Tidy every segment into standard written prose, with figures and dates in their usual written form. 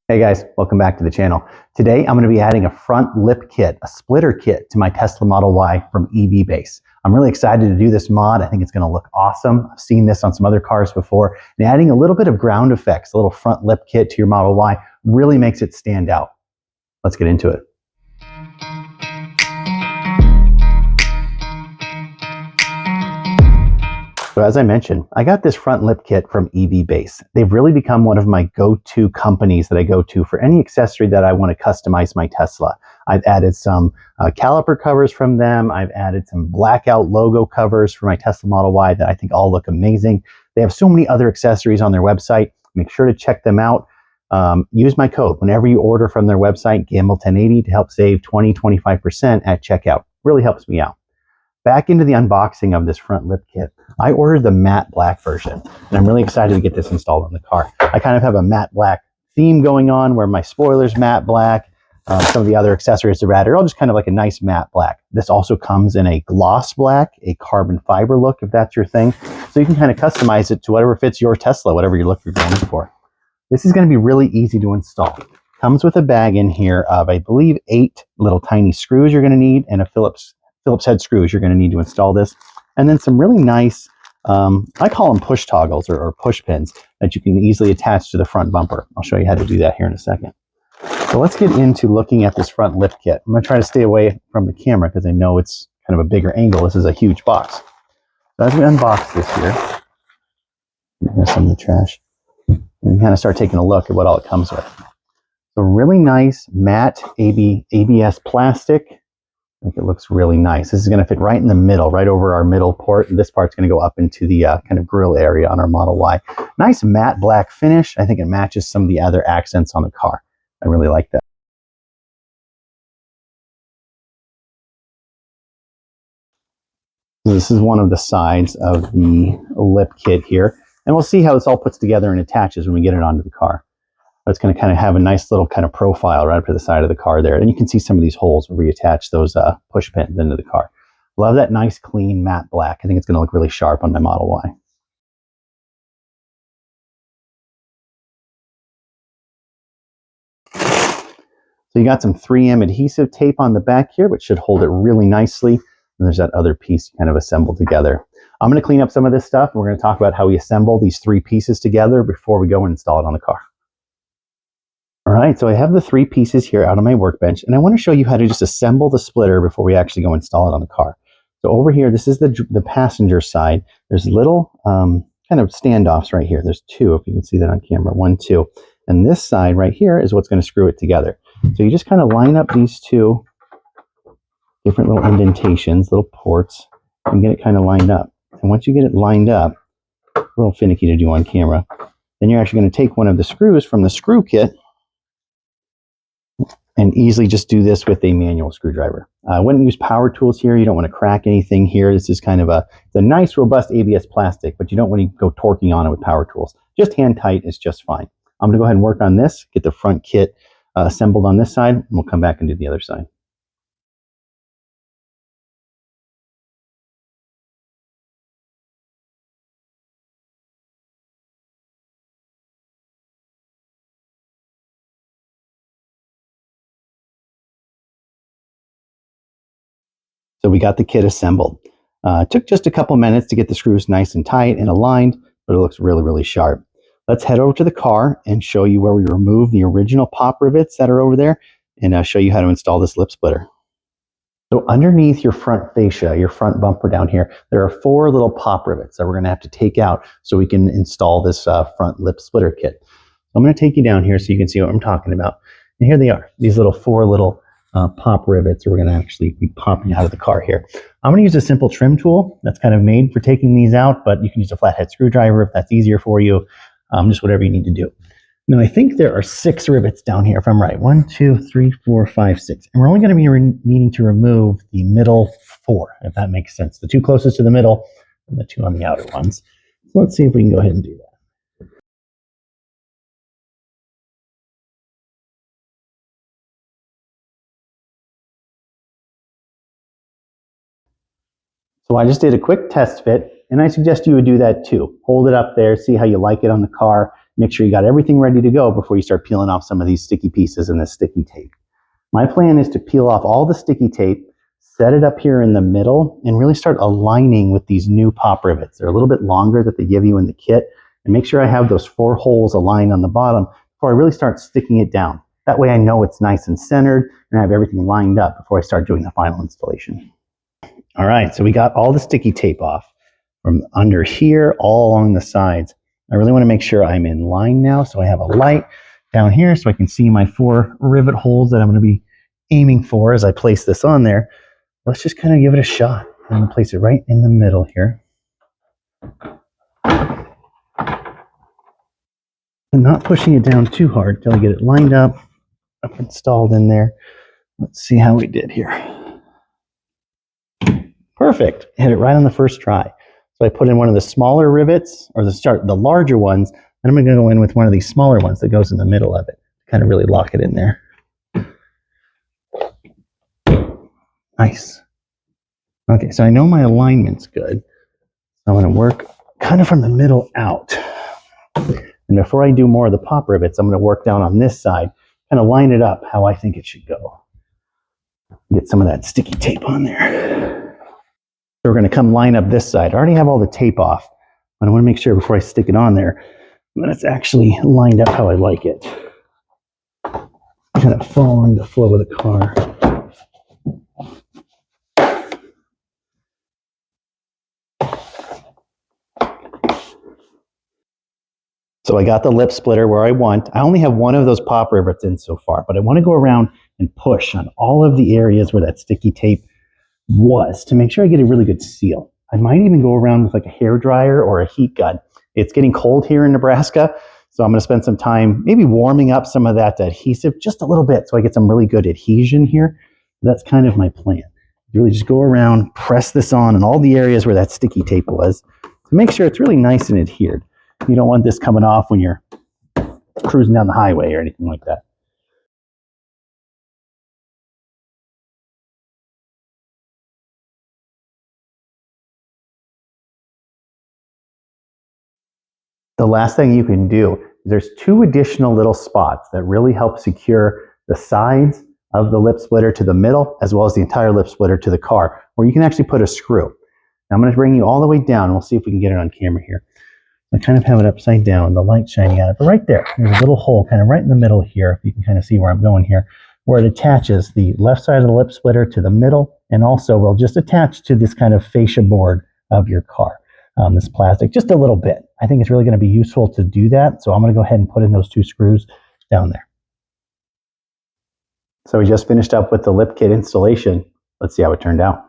Hey guys, welcome back to the channel. Today I'm going to be adding a front lip kit, a splitter kit to my Tesla Model Y from EVBase. I'm really excited to do this mod. I think it's going to look awesome. I've seen this on some other cars before, and adding a little bit of ground effects, a little front lip kit to your Model Y really makes it stand out. Let's get into it. So as I mentioned, I got this front lip kit from EVBase. They've really become one of my go-to companies that I go to for any accessory that I want to customize my Tesla. I've added some caliper covers from them. I've added some blackout logo covers for my Tesla Model Y that I think all look amazing. They have so many other accessories on their website. Make sure to check them out. Use my code whenever you order from their website, Gamble1080, to help save 20-25% at checkout. Really helps me out. Back into the unboxing of this front lip kit, I ordered the matte black version, and I'm really excited to get this installed on the car. I kind of have a matte black theme going on where my spoiler's matte black, some of the other accessories are added are all just kind of like a nice matte black. This also comes in a gloss black, a carbon fiber look if that's your thing, so you can kind of customize it to whatever fits your Tesla, whatever you look you're going for. This is going to be really easy to install. Comes with a bag in here of, I believe, 8 little tiny screws you're going to need, and a Phillips head screws you're going to need to install this, and then some really nice, I call them push toggles or push pins that you can easily attach to the front bumper. I'll show you how to do that here in a second. So let's get into looking at this front lip kit. I'm going to try to stay away from the camera because I know it's kind of a bigger angle. This is a huge box. So as we unbox this here, here's some of the trash, and kind of start taking a look at what all it comes with. So really nice matte ABS plastic. I think it looks really nice. This is going to fit right in the middle, right over our middle port. And this part's going to go up into the kind of grill area on our Model Y. Nice matte black finish. I think it matches some of the other accents on the car. I really like that. So this is one of the sides of the lip kit here. And we'll see how this all puts together and attaches when we get it onto the car. But it's going to kind of have a nice little kind of profile right up to the side of the car there. And you can see some of these holes where we attach those push pins into the car. Love that nice, clean, matte black. I think it's going to look really sharp on my Model Y. So you got some 3M adhesive tape on the back here, which should hold it really nicely. And there's that other piece kind of assembled together. I'm going to clean up some of this stuff, and we're going to talk about how we assemble these 3 pieces together before we go and install it on the car. All right, so I have the 3 pieces here out on my workbench, and I want to show you how to just assemble the splitter before we actually go install it on the car. So over here, this is the passenger side. There's little kind of standoffs right here. There's 2, if you can see that on camera, 1, 2. And this side right here is what's going to screw it together. So you just kind of line up these 2 different little indentations, little ports, and get it kind of lined up. And once you get it lined up, a little finicky to do on camera, then you're actually going to take one of the screws from the screw kit and easily just do this with a manual screwdriver. I wouldn't use power tools here. You don't want to crack anything here. This is kind of it's a nice, robust ABS plastic, but you don't want to go torquing on it with power tools. Just hand tight is just fine. I'm going to go ahead and work on this, get the front kit assembled on this side, and we'll come back and do the other side. So we got the kit assembled. It took just a couple minutes to get the screws nice and tight and aligned, but it looks really, really sharp. Let's head over to the car and show you where we remove the original pop rivets that are over there, and show you how to install this lip splitter. So underneath your front fascia, your front bumper down here, there are 4 little pop rivets that we're going to have to take out so we can install this front lip splitter kit. So I'm going to take you down here so you can see what I'm talking about. And here they are, these 4 little pop rivets are going to actually be popping out of the car here. I'm going to use a simple trim tool that's kind of made for taking these out, but you can use a flathead screwdriver if that's easier for you, just whatever you need to do. Now I think there are 6 rivets down here if I'm right. 1, 2, 3, 4, 5, 6. And we're only going to be needing to remove the middle 4, if that makes sense. The 2 closest to the middle and the 2 on the outer ones. So let's see if we can go ahead and do that. So I just did a quick test fit, and I suggest you would do that too. Hold it up there, see how you like it on the car, Make sure you got everything ready to go before you start peeling off some of these sticky pieces and this sticky tape. My plan is to peel off all the sticky tape, set it up here in the middle, and really start aligning with these new pop rivets. They're a little bit longer that they give you in the kit, and make sure I have those 4 holes aligned on the bottom before I really start sticking it down. That way I know it's nice and centered and I have everything lined up before I start doing the final installation. All right, so we got all the sticky tape off from under here all along the sides. I really want to make sure I'm in line now, so I have a light down here so I can see my 4 rivet holes that I'm going to be aiming for as I place this on there. Let's just kind of give it a shot. I'm going to place it right in the middle here. I'm not pushing it down too hard until I get it lined up installed in there. Let's see how we did here. Perfect. Hit it right on the first try. So I put in one of the smaller rivets, or the larger ones, and I'm going to go in with one of these smaller ones that goes in the middle of it. Kind of really lock it in there. Nice. Okay, so I know my alignment's good. I'm going to work kind of from the middle out. And before I do more of the pop rivets, I'm going to work down on this side, kind of line it up how I think it should go. Get some of that sticky tape on there. So we're going to come line up this side. I already have all the tape off, but I want to make sure before I stick it on there that it's actually lined up how I like it. Kind of following the flow of the car. So I got the lip splitter where I want. I only have one of those pop rivets in so far, but I want to go around and push on all of the areas where that sticky tape was to make sure I get a really good seal. I might even go around with like a hair dryer or a heat gun. It's getting cold here in Nebraska, so I'm going to spend some time maybe warming up some of that adhesive just a little bit so I get some really good adhesion here. That's kind of my plan. Really just go around, press this on in all the areas where that sticky tape was to make sure it's really nice and adhered. You don't want this coming off when you're cruising down the highway or anything like that. The last thing you can do is there's 2 additional little spots that really help secure the sides of the lip splitter to the middle, as well as the entire lip splitter to the car, where you can actually put a screw. Now I'm going to bring you all the way down, and we'll see if we can get it on camera here. I kind of have it upside down, the light shining on it, but right there, there's a little hole kind of right in the middle here, if you can kind of see where I'm going here, where it attaches the left side of the lip splitter to the middle, and also will just attach to this kind of fascia board of your car, this plastic, just a little bit. I think it's really going to be useful to do that, so I'm going to go ahead and put in those 2 screws down there. So we just finished up with the lip kit installation. Let's see how it turned out.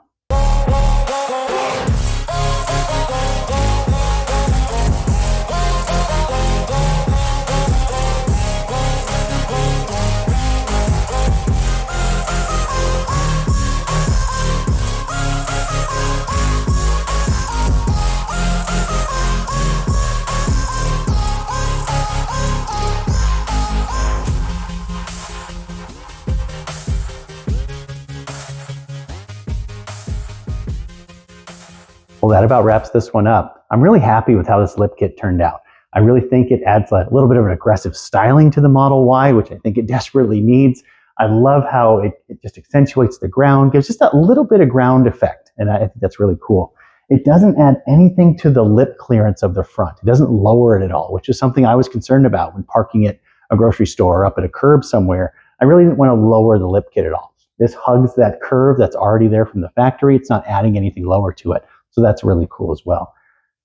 Well, that about wraps this one up. I'm really happy with how this lip kit turned out. I really think it adds a little bit of an aggressive styling to the Model Y, which I think it desperately needs. I love how it just accentuates the ground, gives just a little bit of ground effect, and I think that's really cool. It doesn't add anything to the lip clearance of the front. It doesn't lower it at all, which is something I was concerned about when parking at a grocery store or up at a curb somewhere. I really didn't want to lower the lip kit at all. This hugs that curve that's already there from the factory. It's not adding anything lower to it. So that's really cool as well.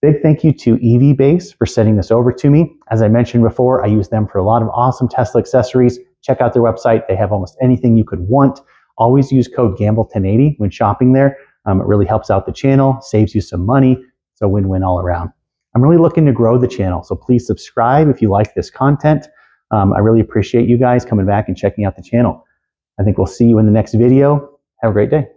Big thank you to EVBase for sending this over to me. As I mentioned before, I use them for a lot of awesome Tesla accessories. Check out their website. They have almost anything you could want. Always use code GAMBLE1080 when shopping there. It really helps out the channel, saves you some money. So win-win all around. I'm really looking to grow the channel, so please subscribe if you like this content. I really appreciate you guys coming back and checking out the channel. I think we'll see you in the next video. Have a great day.